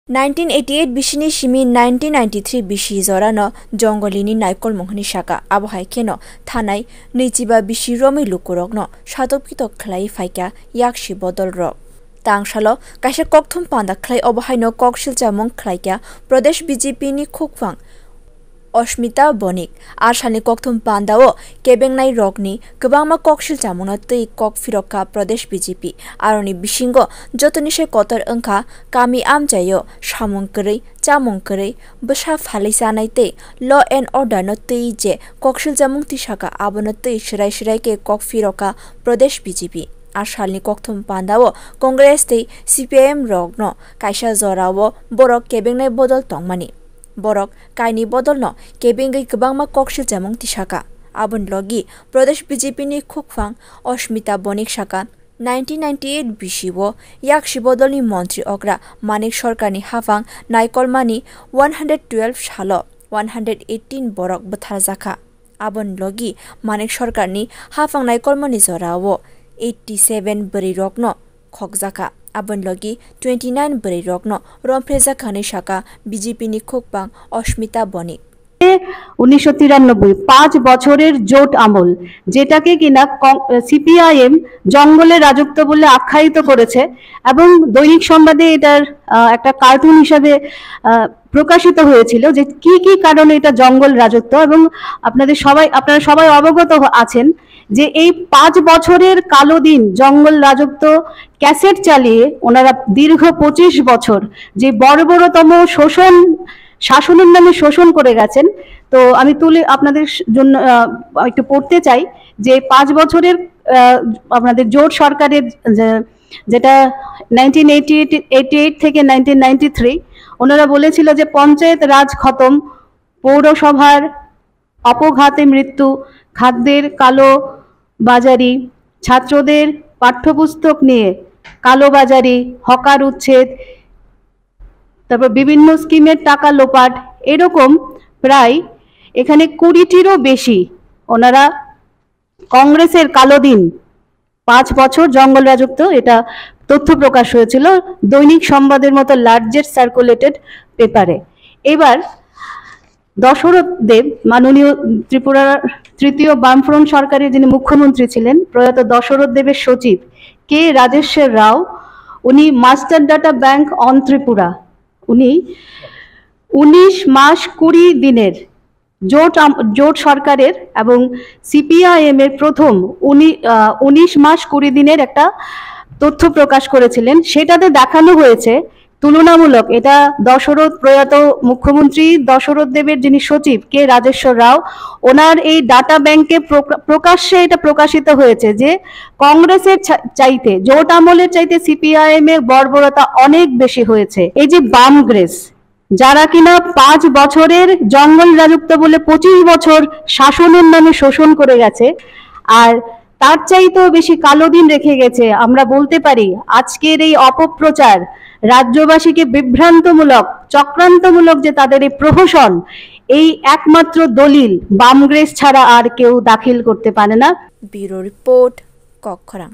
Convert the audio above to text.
1988 बिसिनि सिमी 1993 बिसि जरानो जंगलिनी नायकल मोहनी शाखा आबहाय केनो थानाय नैजिबा बिसि रमै लुकुरकनो सादबकित खलाई फाइका याक्षी बदल रक तांशालो कासे ककथुम पांदा खलाई अबहायनो ककशिलचा मुं खलाइका प्रदेश बीजेपी नि खुकफां अस्मिता बनिक आसानि ककथुम पांदाओ केबेंनाय रकनि गोबांमा ककशिलचा मुंनो तै कक फिरका प्रदेश बीजेपी आरनि बिसिंगो जतनिसे कतर अंखा कामी आमजायो सामुंकरै चामुंकरै बसा फालिसानाय तै ल एन्ड अर्डर न तै जे ककशिलचा मुं तिसाका आबनो तै शिराय के कक फिरका प्रदेश बीजेपी आसालनि ककथुम पांदाओ कांग्रेस तै सीपीआईएम रकनो काइसा जराओ बरक केबेंनाय बदल तंगमानि बरक कायनि बदलनो केबेंगै गोबांमा ककशिलचा मुं तिसाका आबन लगी प्रदेश बीजेपी नि खुकफां अस्मिता बनिक शाखा 1998 बिसिवो याक्षी बदलनि मंत्री अग्रा मानिक सरकारनि हाफां नायकलमानि 112 सालो 118 बरक बथारजाखा आबन लगी मानिक सरकारनि हाफां नायकलमानि जराओ 87 बरि रकनो खकजाखा आबन लगी 29 बरि रकनो रमफ्रेजाखानि शाखा बीजेपी नि खुकपां अस्मिता बनिक 1993 5 বছরের জোট আমল যেটাকে কিনা সিপিআইএম জঙ্গলের রাজত্ব বলে আখ্যায়িত করেছে এবং দৈনিক সংবাদে এটার একটা কার্টুন হিসেবে প্রকাশিত হয়েছিল যে কি কি কারণে এটা জঙ্গল রাজত্ব এবং আপনারা সবাই অবগত আছেন যে এই 5 বছরের কালো দিন জঙ্গল রাজত্ব ক্যাসেট চালিয়ে ওনারা দীর্ঘ 25 বছর যে বর্বরতম শাসনের নামে শোষণ করে গেছেন। তো আমি তুলে আপনাদের জন্য একটু পড়তে চাই যে 5 বছরের আপনাদের জোট সরকারের যেটা 1988 থেকে 1993 ওনারা বলেছিল যে পঞ্চায়েত রাজ খতম, পৌরসভার অপঘাতে মৃত্যু, খাদ্যের কালো বাজারি, ছাত্রদের পাঠ্যপুস্তক নিয়ে কালো বাজারি, হকার উচ্ছেদ, তারপর বিভিন্ন স্কিমের টাকা লোপাট, এরকম প্রায় এখানে 20টিরও বেশি ওনারা কংগ্রেসের কালো দিন 5 বছর জঙ্গল রাজত্ব এটা তথ্য প্রকাশ হয়েছিল দৈনিক সংবাদের মতো লার্জেস্ট সার্কুলেটেড পেপারে। এবার দশরথ দেব মাননীয় ত্রিপুরার তৃতীয় বামফ্রন্ট সরকারের যিনি মুখ্যমন্ত্রী ছিলেন প্রয়াত দশরথ দেবের সচিব কে রাজেশ্বর রাও, উনি master data bank on Tripura, উনি 19 মাস 20 দিনের জোট সরকারের এবং সিপিআইএম এর প্রথম 19 মাস 20 দিনের একটা তথ্য প্রকাশ করেছিলেন। সেটাতে দেখানো হয়েছে তুলনামূলক এটা প্রয়াত মুখ্যমন্ত্রী দশরথ দেবের যিনি সচিব কে রাজেশ্বর রাও ওনার এই ডাটা ব্যাংকে প্রকাশ্যে এটা প্রকাশিত হয়েছে যে কংগ্রেসের চাইতে জোট আমলের চাইতে সিপিআইএম এর বর্বরতা অনেক বেশি হয়েছে। এই যে বামগ্রেস যারা কিনা 5 বছরের জঙ্গল রাজত্ব বলে 25 বছর শাসনের নামে শোষণ করে গেছে আর তার চাইতেও বেশি কালো দিন রেখে গেছে, আমরা বলতে পারি আজকের এই অপপ্রচার রাজ্যবাসীকে বিভ্রান্তমূলক চক্রান্তমূলক যে তাদের এই প্রহসন এই একমাত্র দলিল বামগ্রেস ছাড়া আর কেউ দাখিল করতে পারে না। Bureau report কক্ষরাং।